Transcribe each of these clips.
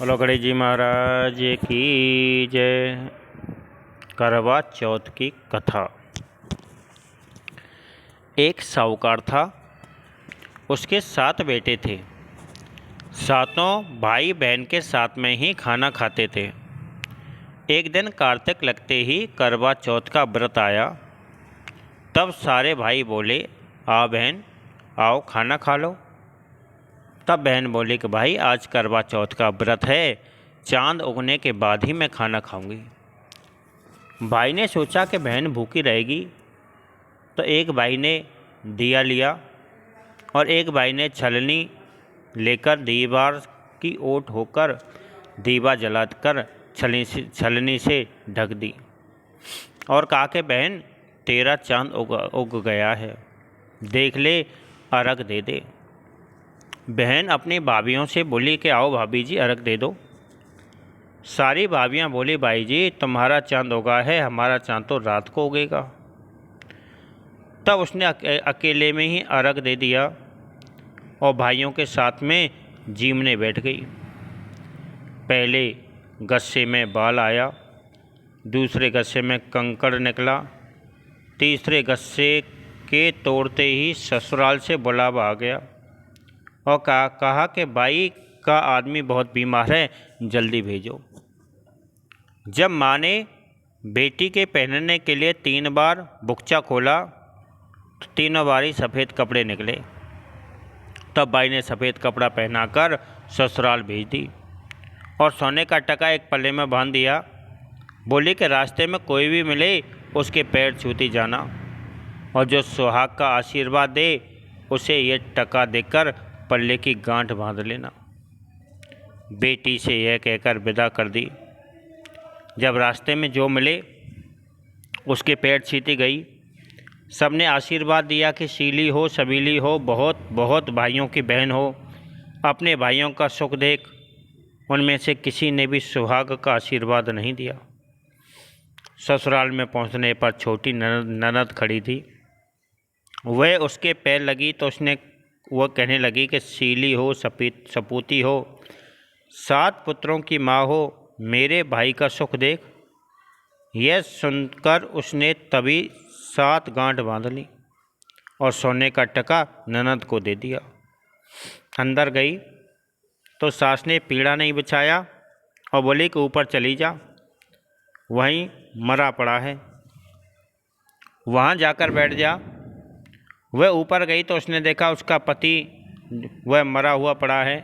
बोलो गणेश जी महाराज की जय। करवा चौथ की कथा। एक साहूकार था, उसके 7 बेटे थे। सातों भाई बहन के साथ में ही खाना खाते थे। एक दिन कार्तिक लगते ही करवा चौथ का व्रत आया। तब सारे भाई बोले, आओ बहन, आओ खाना खा लो। तब बहन बोली कि भाई आज करवा चौथ का व्रत है, चांद उगने के बाद ही मैं खाना खाऊंगी। भाई ने सोचा कि बहन भूखी रहेगी, तो एक भाई ने दिया लिया और एक भाई ने छलनी लेकर दीवार की ओट होकर दीवा जलाकर छलनी से ढक दी और कहा कि बहन तेरा चांद उग गया है, देख ले, अर्घ दे दे। बहन अपनी भाभीियों से बोली कि आओ भाभी जी अर्घ दे दो। सारी भाभियाँ बोली, भाई जी तुम्हारा चांद उगा है, हमारा चांद तो रात को उगेगा। तब उसने अकेले में ही अर्घ दे दिया और भाइयों के साथ में जीमने बैठ गई। पहले गस्से में बाल आया, दूसरे गस्से में कंकड़ निकला, तीसरे गस्से के तोड़ते ही ससुराल से बुलावा आ गया और कहा कि भाई का आदमी बहुत बीमार है, जल्दी भेजो। जब माँ ने बेटी के पहनने के लिए 3 बार बुकचा खोला तो तीनों बार ही सफ़ेद कपड़े निकले। तब भाई ने सफ़ेद कपड़ा पहनाकर ससुराल भेज दी और सोने का टका एक पल्ले में बांध दिया। बोली कि रास्ते में कोई भी मिले उसके पैर छूती जाना और जो सुहाग का आशीर्वाद दे उसे ये टका देकर पल्ले की गांठ बांध लेना। बेटी से यह कहकर विदा कर दी। जब रास्ते में जो मिले उसके पैर छीती गई। सबने आशीर्वाद दिया कि शीली हो, सबीली हो, बहुत बहुत भाइयों की बहन हो, अपने भाइयों का सुख देख। उनमें से किसी ने भी सुहाग का आशीर्वाद नहीं दिया। ससुराल में पहुंचने पर छोटी ननद खड़ी थी। वह उसके पैर लगी तो वह कहने लगी कि शीली हो, सपूती हो, 7 पुत्रों की माँ हो, मेरे भाई का सुख देख। यह सुनकर उसने तभी 7 गांठ बांध ली और सोने का टका ननद को दे दिया। अंदर गई तो सास ने पीड़ा नहीं बिछाया और बोली कि ऊपर चली जा, वहीं मरा पड़ा है, वहाँ जाकर बैठ जा। वह ऊपर गई तो उसने देखा उसका पति वह मरा हुआ पड़ा है।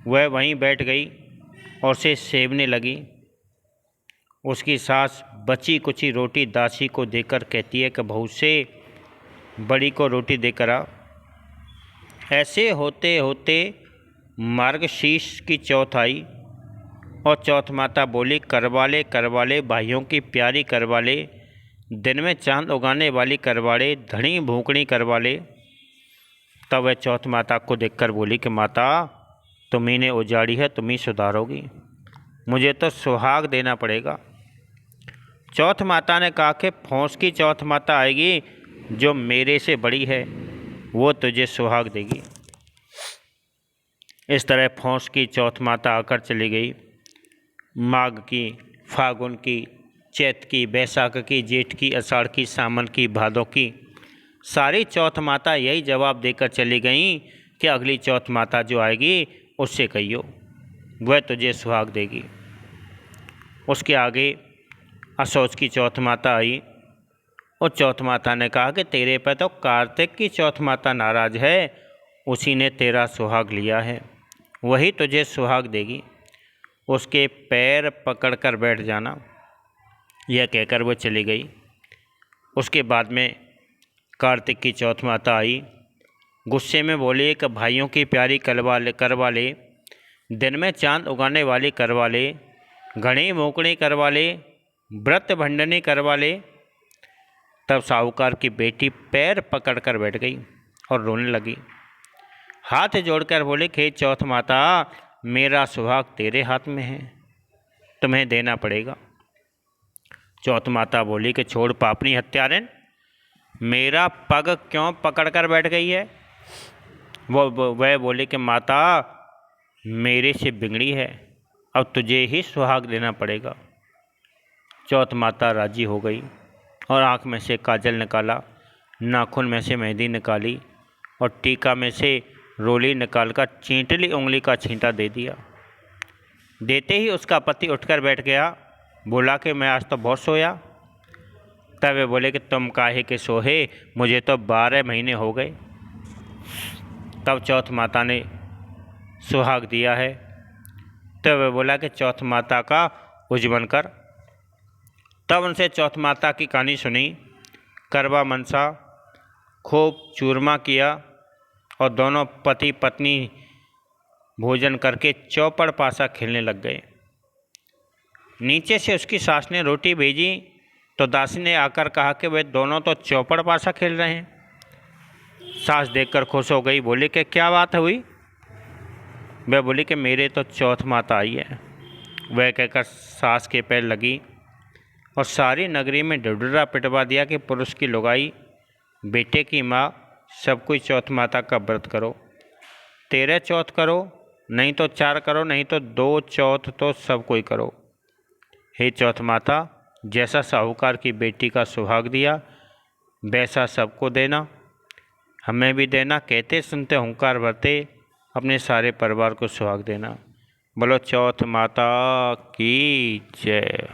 वह वहीं बैठ गई और उसे सेवने लगी। उसकी सास बची कुची रोटी दासी को देकर कहती है कि बहू से बड़ी को रोटी देकर आ। ऐसे होते होते मार्गशीर्ष की चौथ आई और चौथ माता बोली, करवाले करवाले, भाइयों की प्यारी करवाले, दिन में चांद उगाने वाली करवाले, धनी भूखणी करवाले। तब वह चौथ माता को देखकर बोली कि माता तुम्ही ने उजाड़ी है, तुम ही सुधारोगी, मुझे तो सुहाग देना पड़ेगा। चौथ माता ने कहा कि फौस की चौथ माता आएगी जो मेरे से बड़ी है, वो तुझे सुहाग देगी। इस तरह फौस की चौथ माता आकर चली गई। माघ की, फागुन की, चैत की, बैसाख की, जेठ की, आषाढ़ की, सावन की, भादों की, सारी चौथ माता यही जवाब देकर चली गईं कि अगली चौथ माता जो आएगी उससे कहियो, वह तुझे सुहाग देगी। उसके आगे असौच की चौथ माता आई और चौथ माता ने कहा कि तेरे पर तो कार्तिक की चौथ माता नाराज है, उसी ने तेरा सुहाग लिया है, वही तुझे सुहाग देगी, उसके पैर पकड़कर बैठ जाना। यह कहकर वो चली गई। उसके बाद में कार्तिक की चौथ माता आई, गुस्से में बोली कि भाइयों की प्यारी करवा ले, दिन में चांद उगाने वाली करवा ले, घनी मोकड़ी करवा ले, व्रत भंडनी करवा ले। तब साहूकार की बेटी पैर पकड़कर बैठ गई और रोने लगी। हाथ जोड़कर बोले कि चौथ माता, मेरा सुहाग तेरे हाथ में है, तुम्हें देना पड़ेगा। चौथ माता बोली कि छोड़ पापनी हत्यारिन, मेरा पग क्यों पकड़कर बैठ गई है। वह बोले कि माता मेरे से बिगड़ी है, अब तुझे ही सुहाग देना पड़ेगा। चौथ माता राजी हो गई और आँख में से काजल निकाला, नाखून में से मेहंदी निकाली और टीका में से रोली निकालकर चींटली उंगली का छींटा दे दिया। देते ही उसका पति उठकर बैठ गया, बोला कि मैं आज तो बहुत सोया। तब वे बोले कि तुम काहे के सोहे, मुझे तो 12 महीने हो गए। तब चौथ माता ने सुहाग दिया है। तब वे बोला कि चौथ माता का उज्जवल कर। तब उनसे चौथ माता की कहानी सुनी। करवा मनसा खूब चूरमा किया और दोनों पति पत्नी भोजन करके चौपड़ पासा खेलने लग गए। नीचे से उसकी सास ने रोटी भेजी तो दासी ने आकर कहा कि वे दोनों तो चौपड़ पासा खेल रहे हैं। सास देखकर खुश हो गई, बोली कि क्या बात हुई। वह बोली कि मेरे तो चौथ माता आई है। वह कहकर सास के पैर लगी और सारी नगरी में ढिढुरा पिटवा दिया कि पुरुष की लुगाई, बेटे की माँ, सब कोई चौथ माता का व्रत करो। 13 चौथ करो, नहीं तो 4 करो, नहीं तो 2 चौथ तो सब कोई करो। हे चौथ माता, जैसा साहूकार की बेटी का सुहाग दिया वैसा सबको देना, हमें भी देना। कहते सुनते हुंकार भरते अपने सारे परिवार को सुहाग देना। बोलो चौथ माता की जय।